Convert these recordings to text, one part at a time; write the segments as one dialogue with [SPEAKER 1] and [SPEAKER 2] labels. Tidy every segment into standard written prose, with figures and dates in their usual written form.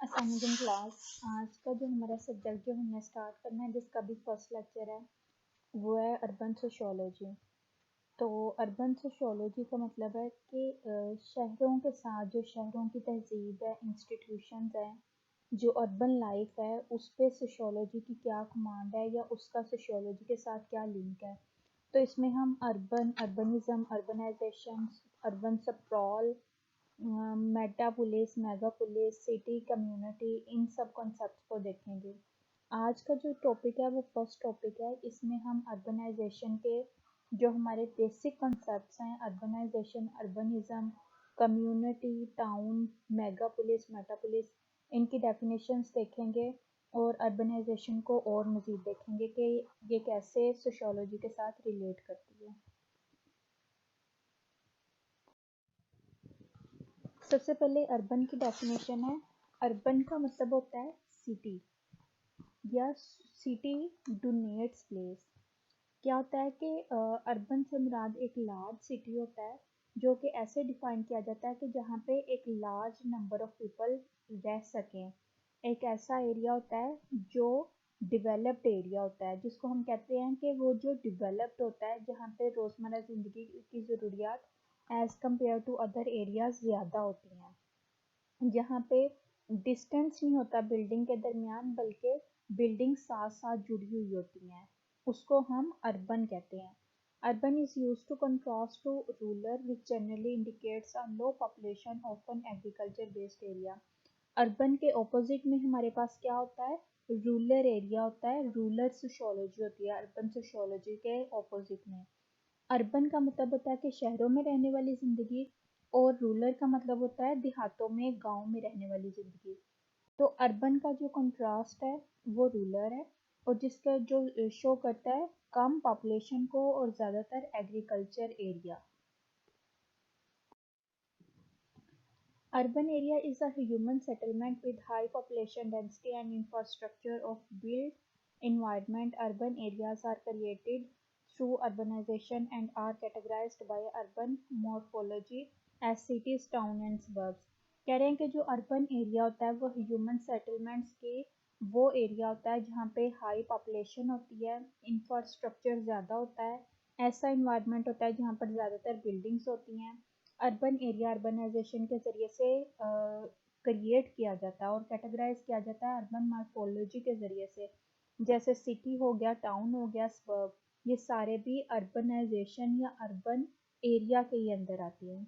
[SPEAKER 1] अस्सलाम वालेकुम क्लास। आज का जो हमारा सब्जेक्ट जो हमने स्टार्ट करना है, जिसका भी फर्स्ट लेक्चर है, वो है अर्बन सोशियोलॉजी। तो अर्बन सोशियोलॉजी का मतलब है कि शहरों के साथ जो शहरों की तहजीब है, इंस्टीट्यूशंस हैं, जो अर्बन लाइफ है, उस पे सोशियोलॉजी की क्या कमांड है या उसका सोशियोलॉजी के साथ क्या लिंक है। तो इसमें हम urbanism, urbanisation, urban sprawl, metapolis, megapolis, city, community, इन सब कॉन्सेप्ट्स को देखेंगे। आज का जो टॉपिक है वो फर्स्ट टॉपिक है। इसमें हम अर्बनाइजेशन के जो हमारे बेसिक कॉन्सेप्ट्स हैं, urbanisation, urbanism, community, town, megapolis, metapolis, इनकी डेफिनेशंस देखेंगे और अर्बनाइजेशन को और मज़ीद देखेंगे कि ये कैसे सोशियोलॉजी के साथ रिलेट करती है। सबसे पहले अर्बन की डेफिनेशन है। अर्बन का मतलब होता है सिटी या सिटी डोनेट्स प्लेस। क्या होता है कि अर्बन से मुराद एक लार्ज सिटी होता है, जो कि ऐसे डिफाइन किया जाता है कि जहाँ पे एक लार्ज नंबर ऑफ पीपल रह सकें। एक ऐसा एरिया होता है जो डेवलप्ड एरिया होता है, जिसको हम कहते हैं कि वो जो डेवलप्ड होता है, जहाँ पे रोज़मर्रा ज़िंदगी की ज़रूरियात as compare to other areas ज़्यादा होती हैं, जहाँ पे डिस्टेंस नहीं होता बिल्डिंग के दरमियान, बल्कि बिल्डिंग साथ साथ जुड़ी हुई होती हैं, उसको हम अर्बन कहते हैं। Urban is use to contrast to rural which generally indicates a low population often agriculture based area. Urban के ऑपोजिट में हमारे पास क्या होता है, रूरल एरिया होता है, रूरल सोशियोलॉजी होती है अर्बन सोशियोलॉजी के ऑपोजिट में। अर्बन का मतलब होता है कि शहरों में रहने वाली ज़िंदगी, और रूरल का मतलब होता है देहातों में, गांव में रहने वाली ज़िंदगी। तो अर्बन का जो कंट्रास्ट है वो रूरल है, और जिसका जो शो करता है कम पॉपुलेशन को और ज़्यादातर agriculture area. Urban area is a human settlement with high population density and infrastructure of built environment. Urban areas are created through urbanization and are categorized by urban morphology as cities, town and suburbs. कह रहे हैं कि जो urban area होता है वो human settlements के वो एरिया होता है जहाँ पे हाई पॉपुलेशन होती है, इंफ्रास्ट्रक्चर ज़्यादा होता है, ऐसा इन्वायरमेंट होता है जहाँ पर ज़्यादातर बिल्डिंग्स होती हैं। अर्बन एरिया अर्बनाइजेशन के ज़रिए से क्रिएट किया जाता है और कैटेगराइज किया जाता है अर्बन मार्फोलॉजी के ज़रिए से। जैसे सिटी हो गया, टाउन हो गया, सबर्ब, ये सारे भी अर्बनाइजेशन या अर्बन एरिया के ही अंदर आते हैं।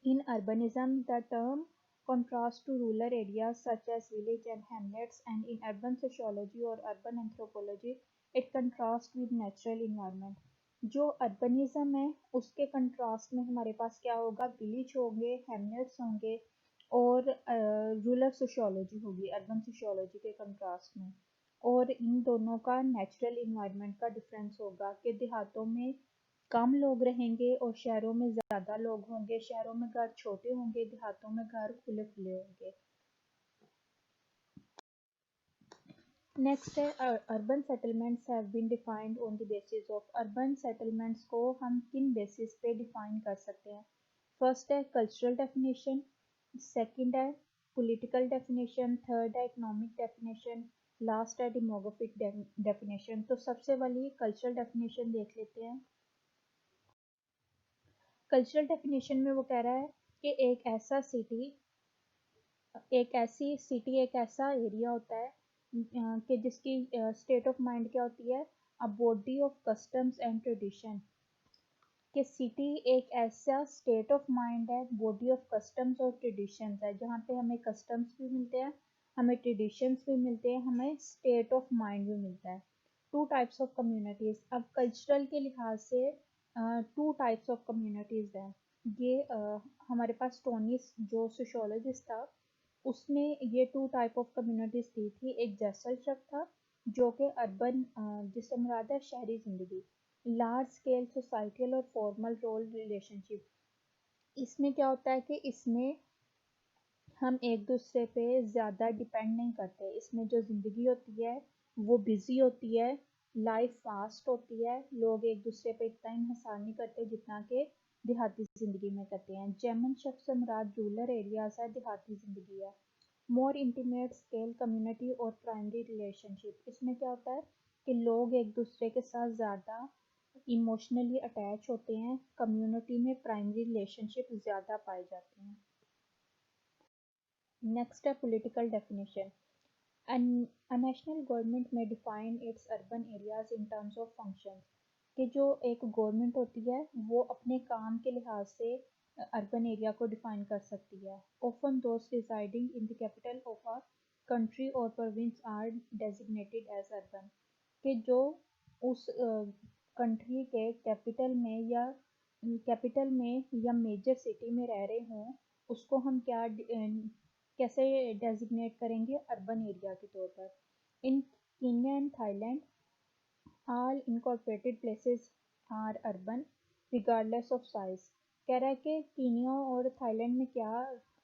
[SPEAKER 1] In urbanism, the term contrasts to rural areas such as village and hamlets, and in urban sociology or urban anthropology, it contrasts with natural environment. जो अर्बनिज्म है उसके कंट्रास्ट में हमारे पास क्या होगा, विलेज होंगे, हेमलेट्स होंगे, और रूरल सोशियोलॉजी होगी अर्बन सोशियोलॉजी के कंट्रास्ट में। और इन दोनों का नेचुरल इन्वायरमेंट का डिफरेंस होगा कि देहातों में कम लोग रहेंगे और शहरों में ज़्यादा लोग होंगे, शहरों में घर छोटे होंगे, देहातों में घर खुले खुले होंगे। नेक्स्ट है urban settlements have been defined on the basis of. Urban settlements को हम किन बेसिस पे डिफाइन कर सकते हैं। फर्स्ट है कल्चरल डेफिनेशन, सेकंड है पॉलिटिकल डेफिनेशन, थर्ड है इकोनॉमिक डेफिनेशन, लास्ट है डेमोग्राफिक डेफिनेशन। तो सबसे वाली कल्चरल डेफिनेशन देख लेते हैं। कल्चरल डेफिनेशन में वो कह रहा है कि एक ऐसा सिटी, एक ऐसी सिटी, एक ऐसा एरिया होता है कि जिसकी स्टेट ऑफ माइंड क्या होती है, a body of customs and tradition. कि सिटी एक ऐसा स्टेट ऑफ माइंड है, बॉडी ऑफ कस्टम्स और ट्रेडिशंस है, जहाँ पे हमें कस्टम्स भी मिलते हैं, हमें ट्रेडिशंस भी मिलते हैं, हमें स्टेट ऑफ माइंड भी मिलता है। Two types of communities. अब कल्चरल के लिहाज से टू टाइप्स ऑफ कम्युनिटीज़ हैं। ये हमारे पास टोनिस जो सोशोलॉजिस्ट था, उसने ये टू टाइप ऑफ कम्युनिटीज़ दी थी। एक जैसल शब्द था जो कि अर्बन, जिससे मुराद है शहरी ज़िंदगी, लार्ज स्केल सोसाइटल और फॉर्मल रोल रिलेशनशिप। इसमें क्या होता है कि इसमें हम एक दूसरे पे ज़्यादा डिपेंड नहीं करते, इसमें जो ज़िंदगी होती है वो बिज़ी होती है, लाइफ फास्ट होती है, लोग एक दूसरे पे इतना इन्हिसार नहीं करते जितना कि देहाती ज़िंदगी में करते हैं। जेमन शख्स से मुराद रूरल एरियाज है, देहाती ज़िंदगी है। मोर इंटीमेट स्केल कम्युनिटी और प्राइमरी रिलेशनशिप, इसमें क्या होता है कि लोग एक दूसरे के साथ ज़्यादा इमोशनली अटैच होते हैं, कम्युनिटी में प्राइमरी रिलेशनशिप ज़्यादा पाए जाते हैं। नेक्स्ट है political definition. A national government may define its urban areas in terms of functions, कि जो एक गवर्नमेंट होती है वो अपने काम के लिहाज से अर्बन एरिया को डिफाइन कर सकती है। often those residing in the capital of a country or province are designated as urban, कि जो उस कंट्री के कैपिटल में या मेजर सिटी में रह रहे हों उसको हम कैसे डेजिग्नेट करेंगे, अर्बन एरिया के तौर पर। In Kenya and Thailand all incorporated places are urban regardless of size. कह रहा है कि कीनिया और थाईलैंड में क्या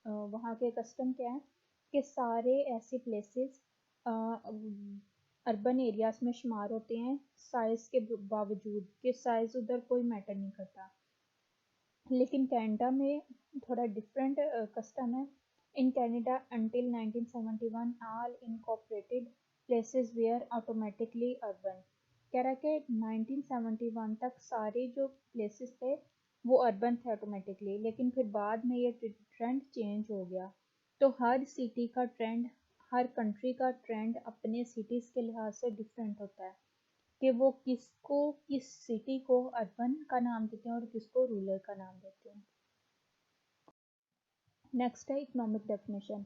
[SPEAKER 1] वहाँ के कस्टम क्या है कि सारे ऐसे प्लेसेस अर्बन एरियाज में शुमार होते हैं साइज के बावजूद, कि साइज उधर कोई मैटर नहीं करता। लेकिन कनाडा में थोड़ा डिफरेंट कस्टम है। In Canada until 1971 all incorporated places were automatically urban। कह रहा है कि 1971 तक सारे जो प्लेसेस थे वो अर्बन थे ऑटोमेटिकली, लेकिन फिर बाद में ये ट्रेंड चेंज हो गया। तो हर सिटी का ट्रेंड, हर कंट्री का ट्रेंड अपने सिटीज़ के लिहाज से डिफरेंट होता है कि वो किस सिटी को अर्बन का नाम देते हैं और किसको रूरल का नाम देते हैं। नेक्स्ट है economic definition.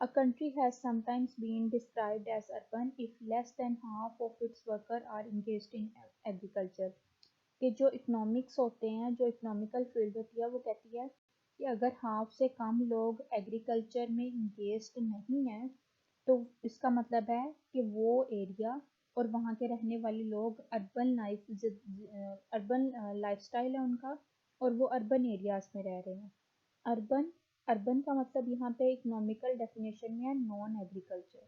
[SPEAKER 1] A country has sometimes been described as urban if less than half of its workers are engaged in agriculture। कि जो इकोनॉमिक्स होते हैं, जो इकोनॉमिकल फील्ड होती है, वो कहती है कि अगर हाफ से कम लोग एग्रीकल्चर में इंगेज्ड नहीं हैं तो इसका मतलब है कि वो एरिया और वहाँ के रहने वाले लोग अर्बन लाइफस्टाइल है उनका और वो अर्बन एरियाज में रह रहे हैं। अर्बन अर्बन का मतलब यहाँ पे इकोनॉमिकल डेफिनेशन में है नॉन एग्रीकल्चर।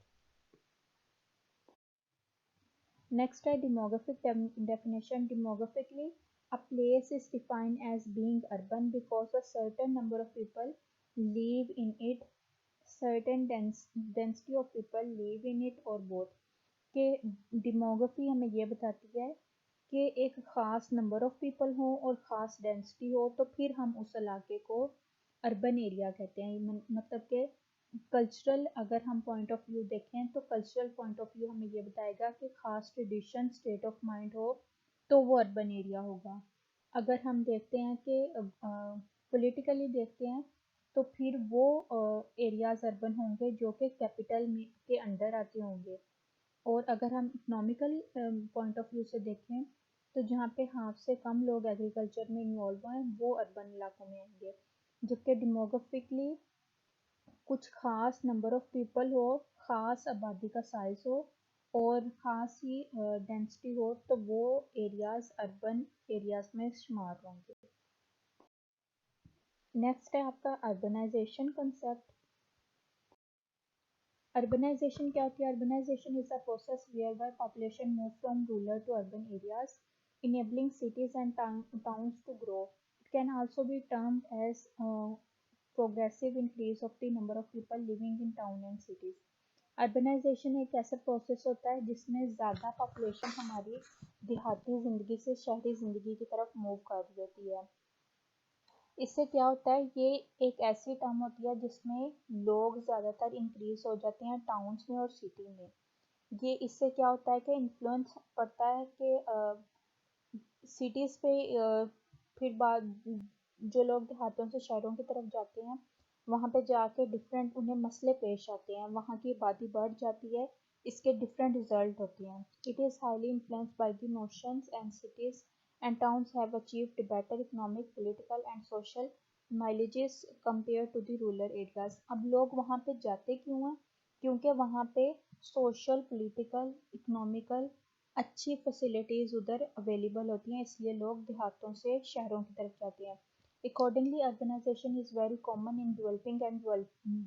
[SPEAKER 1] नेक्स्ट है demographic definition. Demographically a place is defined as being urban because a certain number of people live in it, certain density of people live in it or both। कि demography हमें ये बताती है कि एक ख़ास number of people हो और ख़ास डेंसिटी हो तो फिर हम उस इलाके को अर्बन एरिया कहते हैं। मतलब कि कल्चरल अगर हम पॉइंट ऑफ व्यू देखें तो कल्चरल पॉइंट ऑफ व्यू हमें ये बताएगा कि ख़ास ट्रेडिशन स्टेट ऑफ माइंड हो तो वो अर्बन एरिया होगा। अगर हम देखते हैं कि पॉलिटिकली देखते हैं तो फिर वो एरियाज अर्बन होंगे जो कि कैपिटल में के अंडर आते होंगे। और अगर हम इकोनॉमिकल पॉइंट ऑफ व्यू से देखें तो जहाँ पे हाफ से कम लोग एग्रीकल्चर में इन्वॉल्व हैं वो अर्बन इलाकों में आएंगे। जबकि डेमोग्राफिकली कुछ खास नंबर ऑफ पीपल हो, खास आबादी का साइज हो और खास ही डेंसिटी हो तो वो एरियाज अर्बन एरियाज में शुमार होंगे। नेक्स्ट है आपका अर्बनाइजेशन कंसेप्ट। अर्बनाइजेशन क्या होती है? Urbanization is a process whereby population move from rural to urban areas enabling cities and towns to grow. It can also be termed as progressive increase of the number of people living in town and cities। Urbanization एक ऐसा process होता है जिसमें ज़्यादा population हमारी देहाती ज़िंदगी से शहरी ज़िंदगी की तरफ मूव कर रही होती है। इससे क्या होता है, ये एक ऐसी टर्म होती है जिसमें लोग ज़्यादातर इंक्रीज हो जाते हैं टाउन्स में और सिटी में। ये इससे क्या होता है कि इन्फ्लुएंस पड़ता है कि सिटीज़ पे फिर बाद जो लोग देहातों से शहरों की तरफ जाते हैं वहाँ पे जाके डिफरेंट उन्हें मसले पेश आते हैं, वहाँ की आबादी बढ़ जाती है, इसके डिफरेंट रिजल्ट होते हैं। It is highly influenced by the notions and cities and towns have achieved better economic, political and social mileages compared to the rural areas। अब लोग वहाँ पे जाते क्यों हैं? क्योंकि वहाँ पे सोशल, पॉलिटिकल, इकोनॉमिकल अच्छी फैसिलिटीज़ उधर अवेलेबल होती हैं, इसलिए लोग देहातों से शहरों की तरफ जाते हैं। Accordingly, urbanization is very common in developing and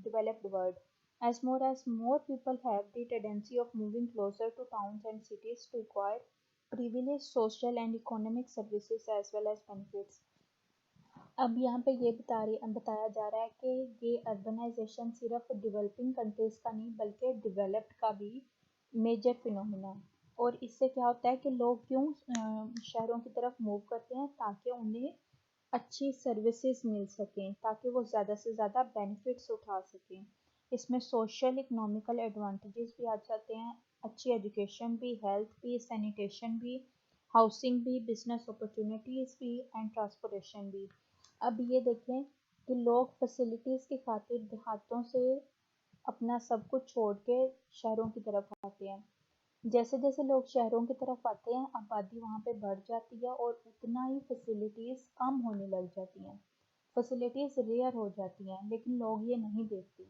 [SPEAKER 1] developed world, as more people have the tendency of moving closer to towns and cities to acquire privileged social and economic services as well as benefits। अब यहाँ पे ये बताया जा रहा है कि ये अर्बनाइजेशन सिर्फ डेवलपिंग कंट्रीज का नहीं बल्कि डेवलप्ड का भी मेजर फिनोमिना है। और इससे क्या होता है कि लोग क्यों शहरों की तरफ मूव करते हैं, ताकि उन्हें अच्छी सर्विसेज मिल सकें, ताकि वो ज़्यादा से ज़्यादा बेनिफिट्स उठा सकें। इसमें सोशल इकोनॉमिकल एडवांटेजेस भी आ जाते हैं, अच्छी एजुकेशन भी, हेल्थ भी, सैनिटेशन भी, हाउसिंग भी, बिजनेस अपॉर्चुनिटीज़ भी एंड ट्रांसपोर्टेशन भी। अब ये देखें कि लोग फैसिलिटीज़ की खातिर देहातों से अपना सब कुछ छोड़ के शहरों की तरफ आते हैं। जैसे जैसे लोग शहरों की तरफ आते हैं, आबादी वहाँ पे बढ़ जाती है और उतना ही फैसिलिटीज़ कम होने लग जाती हैं। फैसिलिटीज़ रेयर हो जाती हैं, लेकिन लोग ये नहीं देखते।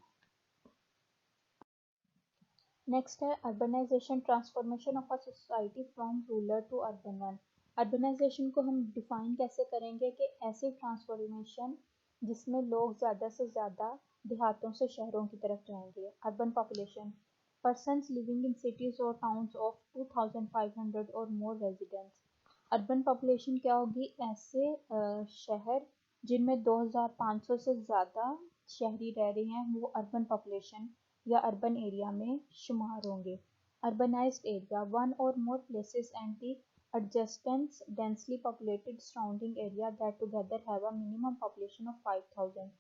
[SPEAKER 1] नेक्स्ट है urbanization, transformation of a society from rural to urban one. Urbanization को हम डिफाइन कैसे करेंगे कि ऐसी ट्रांसफॉर्मेशन जिसमें लोग ज़्यादा से ज़्यादा देहातों से शहरों की तरफ जाएंगे। Urban population, persons living in cities or towns of 2500 और more residents। अर्बन पॉपुलेशन क्या होगी, ऐसे शहर जिनमें 2500 से ज़्यादा शहरी रह रहे हैं, वो अर्बन पॉपुलेशन या अर्बन एरिया में शुमार होंगे। अर्बनाइज्ड एरिया, वन और मोर places and the adjacent densely populated surrounding area that together have a minimum population of 5000।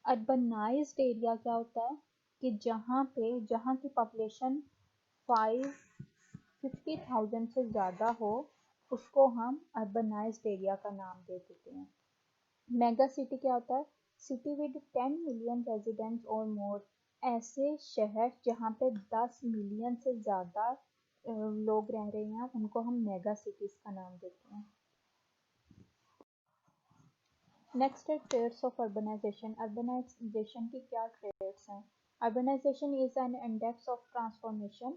[SPEAKER 1] Urbanised area क्या होता है कि जहाँ की पॉपुलेशन 50,000 से ज़्यादा हो, उसको हम अर्बनाइज्ड एरिया का नाम दे देते हैं। मेगा सिटी क्या होता है, सिटी विद 10 मिलियन रेजिडेंट्स और मोर, ऐसे शहर जहाँ पे 10 मिलियन से ज़्यादा लोग रह रहे हैं, उनको हम मेगा सिटीज़ का नाम देते हैं। नेक्स्ट है ट्रेड्स ऑफ अर्बनाइजेशन। अर्बनाइजेशन की क्या ट्रेड्स हैं? Urbanization is an index of transformation.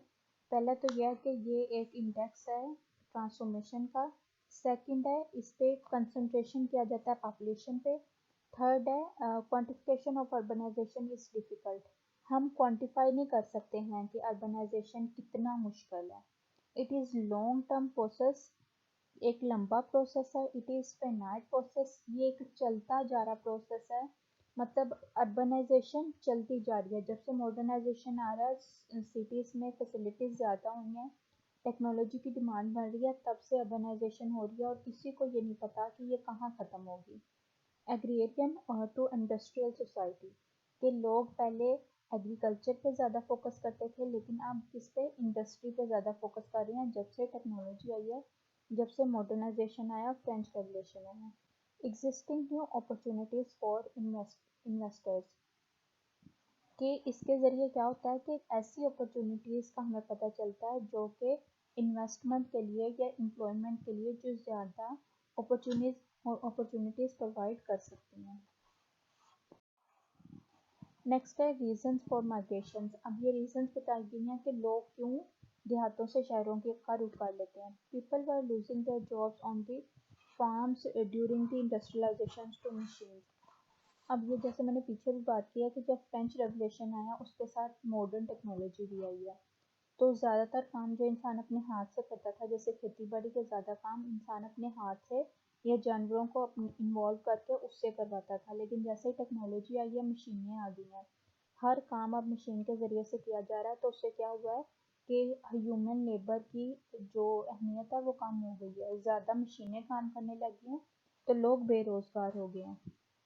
[SPEAKER 1] पहला तो यह है कि ये एक इंडेक्स है ट्रांसफॉर्मेशन का। सेकंड है, इस पे कंसंट्रेशन किया जाता है पॉपुलेशन पे। थर्ड है, quantification of urbanization is difficult. हम क्वांटिफाई नहीं कर सकते हैं कि अर्बनाइजेशन कितना मुश्किल है। It is long term process, एक लंबा प्रोसेस है। इट इज़ फाइनाइट प्रोसेस, ये एक चलता जा रहा प्रोसेस है। मतलब अर्बनाइजेशन चलती जा रही है, जब से मॉडर्नाइजेशन आ रहा है, सिटीज़ में फैसिलिटीज़ ज़्यादा हुई हैं, टेक्नोलॉजी की डिमांड बढ़ रही है, तब से अर्बनाइजेशन हो रही है और किसी को ये नहीं पता कि ये कहाँ ख़त्म होगी। एग्रेरियन टू इंडस्ट्रियल सोसाइटी, के लोग पहले एग्रीकल्चर पे ज़्यादा फोकस करते थे, लेकिन अब किस पे, इंडस्ट्री पे ज़्यादा फोकस कर रहे हैं, जब से टेक्नोलॉजी आई है, जब से मॉडर्नाइजेशन आया, फ्रेंच रेवोल्यूशन आया। Existing new opportunities for investors, कि इसके ज़रिए क्या होता है कि ऐसी अपॉर्चुनिटीज़ का हमें पता चलता है जो कि इन्वेस्टमेंट के लिए या एम्प्लॉयमेंट के लिए जो ज़्यादा अपॉर्चुनिटीज़ प्रोवाइड कर सकती हैं। नेक्स्ट है रीजंस फॉर माइग्रेशन। अब ये रीजंस बताई गई हैं कि लोग क्यों देहातों से शहरों के का रुख कर लेते हैं। People were losing their jobs on the farms during the industrialization to machine. अब ये जैसे मैंने पीछे भी बात की है कि जब फ्रेंच रेवोल्यूशन आया, उसके साथ मॉडर्न टेक्नोलॉजी भी आई है, तो ज़्यादातर काम जो इंसान अपने हाथ से करता था, जैसे खेती बाड़ी के ज़्यादा काम इंसान अपने हाथ से या जानवरों को अपने इन्वॉल्व करके उससे करवाता था। लेकिन जैसे ही टेक्नोलॉजी आई है, मशीनें आ गई हैं, हर काम अब मशीन के ज़रिए से किया जा रहा है, तो उससे क्या हुआ है कि ह्यूमन लेबर की जो अहमियत है वो कम हो गई है, ज़्यादा मशीनें काम करने लगी हैं, तो लोग बेरोज़गार हो गए हैं।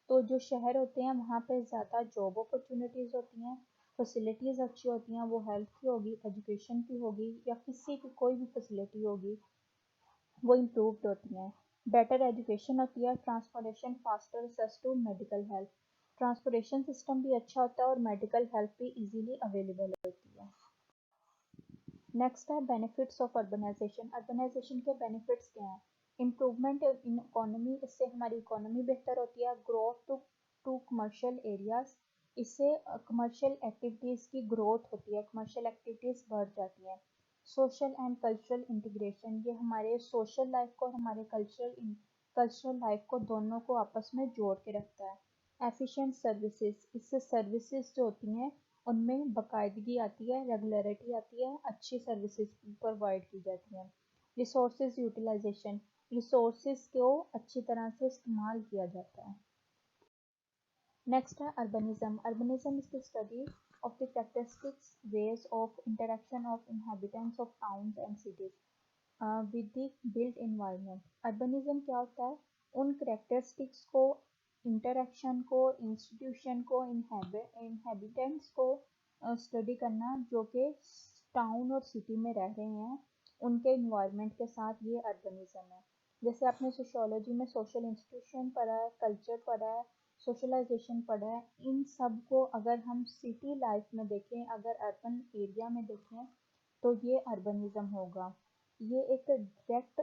[SPEAKER 1] तो जो शहर होते हैं वहाँ पे ज़्यादा जॉब अपॉर्चुनिटीज़ होती हैं, फैसिलिटीज़ अच्छी होती हैं, वो हेल्थ की होगी, एजुकेशन की होगी, या किसी की कोई भी फैसिलिटी होगी, वो इम्प्रूव्ड होती हैं। बेटर एजुकेशन होती है, transportation faster access to medical health, transportation system भी अच्छा होता है और मेडिकल हेल्प भी इजीली अवेलेबल होती है। नेक्स्ट है बेनिफिट्स ऑफ अर्बनाइजेशन। अर्बनाइजेशन के बेनिफिट्स क्या हैं? इम्प्रूवमेंट इन इकोनॉमी, इससे हमारी इकोनॉमी बेहतर होती है। ग्रोथ टू कमर्शियल एरियाज, इससे कमर्शियल एक्टिविटीज़ की ग्रोथ होती है, कमर्शियल एक्टिविटीज़ बढ़ जाती हैं। सोशल एंड कल्चरल इंटीग्रेशन, ये हमारे सोशल लाइफ को, हमारे कल्चरल लाइफ को, दोनों को आपस में जोड़ के रखता है। एफिशिएंट सर्विसेज, इससे सर्विसेज जो होती हैं उनमें बाकायदगी आती है, रेगुलरिटी आती है, अच्छी सर्विसेज प्रोवाइड की जाती हैं। रिसोर्सेज यूटिलाइजेशन, रिसोर्सेज को अच्छी तरह से इस्तेमाल किया जाता है। Next है urbanism. Urbanism is the study of the characteristics, ways of interaction of inhabitants of towns and cities with the built environment. Urbanism क्या होता है? उन characteristics को, interaction को, institution को, inhabitants को study करना जो कि टाउन और सिटी में रह रहे हैं, उनके environment के साथ, ये urbanism है। जैसे आपने सोशियोलॉजी में सोशल इंस्टीट्यूशन पढ़ा है, कल्चर पढ़ा है, सोशलाइजेशन पढ़ा है, इन सब को अगर हम सिटी लाइफ में देखें, अगर अर्बन एरिया में देखें, तो ये अर्बनिज्म होगा। ये एक डायरेक्ट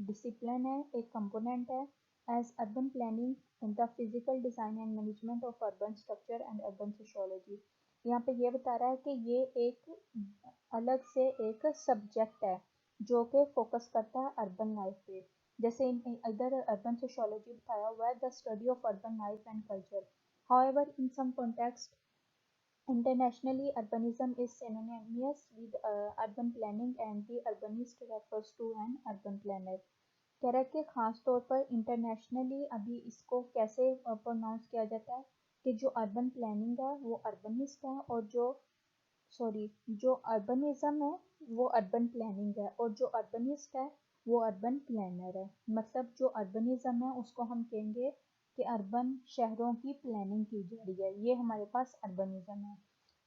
[SPEAKER 1] डिसिप्लिन है, एक कंपोनेंट है as urban planning the physical design and management of urban structure and urban sociology. यहाँ पे ये बता रहा है कि ये एक अलग से एक सब्जेक्ट है जो कि फोकस करता है अर्बन लाइफ पे। जैसे इधर अर्बन सोशियोलॉजी बताया हुआ है, the study of urban life and culture. However in some context internationally, urbanism is synonymous with urban planning and the urbanist refers to an urban planner। कह रहा है कि खास तौर पर इंटरनेशनली अभी इसको कैसे प्रोनाउंस किया जाता है कि जो अर्बन प्लानिंग है वो अर्बनिस्ट है, और जो अर्बनिज्म है वो अर्बन प्लानिंग है, और जो अर्बनिस्ट है वो अर्बन प्लानर है। मतलब जो अर्बनिज्म है उसको हम कहेंगे कि अर्बन शहरों की प्लानिंग की जा रही है, ये हमारे पास अर्बनिज्म है।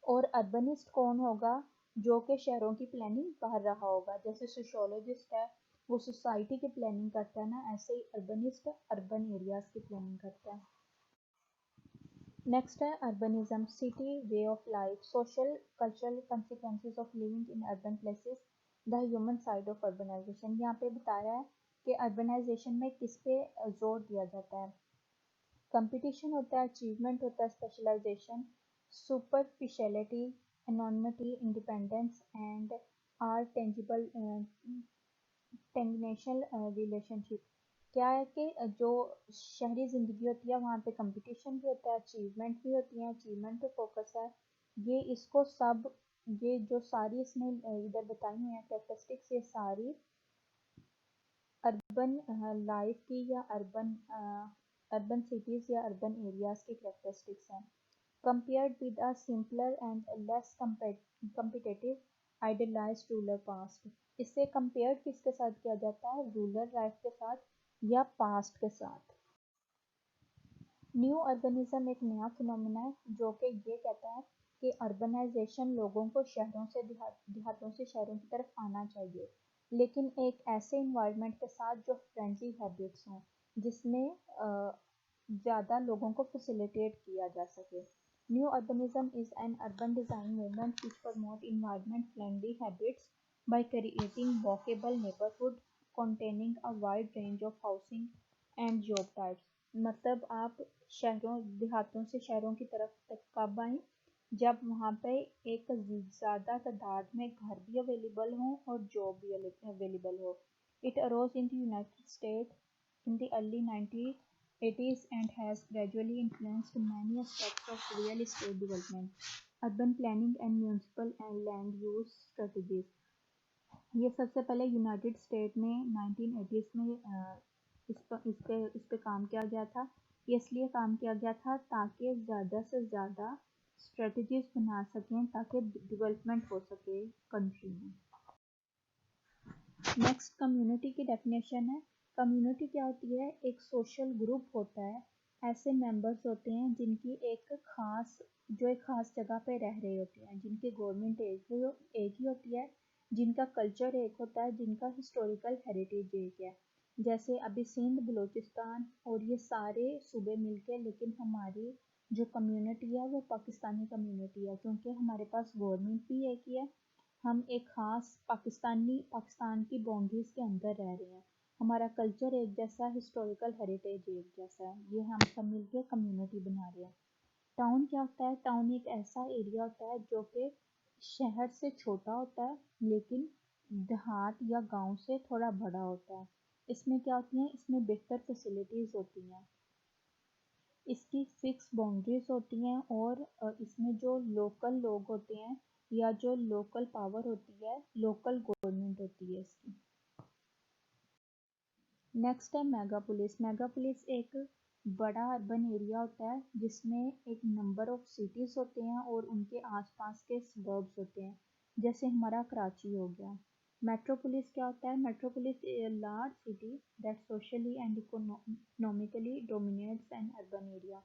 [SPEAKER 1] और अर्बनिस्ट कौन होगा? जो कि शहरों की प्लानिंग कर रहा होगा। जैसे सोशियोलॉजिस्ट है, वो सोसाइटी की प्लानिंग करता है ना, ऐसे ही अर्बनिस्ट अर्बन एरियाज की प्लानिंग करता है। नेक्स्ट है urbanism, city way of life, social cultural consequences of living in urban places, the human side of urbanization. यहाँ पे बता रहा है कि अर्बनाइजेशन में किस पे जोर दिया जाता है। कंपटीशन होता है, अचीवमेंट होता है, specialisation, superficiality, anonymity, independence and are tangible tangential relationship. क्या है कि जो शहरी ज़िंदगी होती है वहाँ पे कंपटीशन भी होता है, अचीवमेंट भी होती है, अचीवमेंट पे फोकस है। ये इसको सब, ये जो सारी इसने इधर बताई हुई हैं कैरेक्टरिस्टिक्स, ये सारी अर्बन लाइफ की या अर्बन सिटीज़ या अर्बन एरियाज़ की कैरेक्टरिस्टिक्स हैं। Compared with a simpler and less competitive idealized ruler past। इससे कंपेयर किसके साथ किया जाता है? रूरल लाइफ के साथ या पास्ट के साथ। न्यू अर्बनिज्म एक नया फिनोमेना है जो कि ये कहता है कि अर्बनाइजेशन लोगों को शहरों से देहातों से शहरों की तरफ आना चाहिए, लेकिन एक ऐसे इन्वायरमेंट के साथ जो फ्रेंडली हैबिट्स हों, जिसमें ज़्यादा लोगों को फैसिलिटेट किया जा सके। New urbanism is an urban design movement which promote environment friendly habits by creating walkable neighborhood containing a wide range of housing and job types। मतलब आप शहरों देहातों से शहरों की तरफ तक कब आए? जब वहाँ पे एक ज़्यादा तादाद में घर भी अवेलेबल हों और जॉब भी अवेलेबल हो। It arose in the United States in the early 1980s and has gradually influenced many aspects of real estate development, urban planning and municipal and land use strategies। ये सबसे पहले United state में 1980s में इस पे काम किया गया था। ये इसलिए काम किया गया था ताकि ज़्यादा से ज़्यादा स्ट्रेटजीज बना सकें ताकि डेवलपमेंट हो सके कंट्री में। नेक्स्ट कम्युनिटी की डेफिनेशन है। कम्युनिटी क्या होती है? एक सोशल ग्रुप होता है, ऐसे मेंबर्स होते हैं जिनकी एक खास जगह पे रह रहे होते हैं, जिनकी गवर्नमेंट एक ही होती है, जिनका कल्चर एक होता है, जिनका हिस्टोरिकल हेरिटेज एक है। जैसे अभी सिंध, बलूचिस्तान और ये सारे सूबे मिलके, लेकिन हमारी जो कम्युनिटी है वो पाकिस्तानी कम्युनिटी है, क्योंकि हमारे पास गवर्नमेंट भी एक ही है, हम एक खास पाकिस्तान की बाउंड्रीज के अंदर रह रहे हैं, हमारा कल्चर एक जैसा, हिस्टोरिकल हेरिटेज एक जैसा है, ये हम सब मिलके कम्युनिटी बना रहे हैं। टाउन क्या होता है? टाउन एक ऐसा एरिया होता है जो कि शहर से छोटा होता है लेकिन देहात या गांव से थोड़ा बड़ा होता है। इसमें क्या होती है? इसमें बेहतर फैसिलिटीज़ होती हैं, इसकी फिक्स बाउंड्रीज होती हैं, और इसमें जो लोकल लोग होते हैं या जो लोकल पावर होती है, लोकल गवर्नमेंट होती है इसकी। नेक्स्ट है मेगापोलिस। मेगापोलिस एक बड़ा अर्बन एरिया होता है जिसमें एक नंबर ऑफ सिटीज़ होते हैं और उनके आसपास के सबर्ब्स होते हैं, जैसे हमारा कराची हो गया। मेट्रोपोलिस क्या होता है? Metropolis a large city that socially and economically dominates N urban area.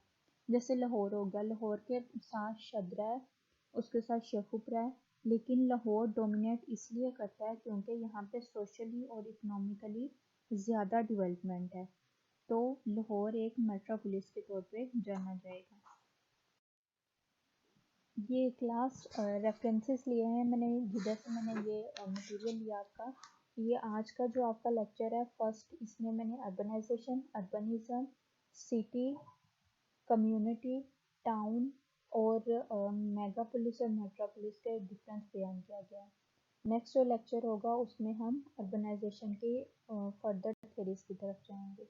[SPEAKER 1] जैसे लाहौर हो गया, लाहौर के साथ शदरा है, उसके साथ शेखुपुरा है, लेकिन लाहौर डोमिनेट इसलिए करता है क्योंकि यहाँ पे सोशली और इकोनॉमिकली ज़्यादा डेवलपमेंट है, तो लाहौर एक मेट्रोपोलिस के तौर पे जाना जाएगा। ये क्लास रेफरेंसेस लिए हैं मैंने, जिधर से मैंने ये मटेरियल लिया आपका। ये आज का जो आपका लेक्चर है फर्स्ट, इसमें मैंने urbanization, urbanism, city, community, town और मेगापोलिस और मेट्रोपोलिस के डिफरेंस बयान किया गया है। नेक्स्ट जो लेक्चर होगा उसमें हम अर्बनाइजेशन की फर्दर थ्योरीज की तरफ जाएंगे।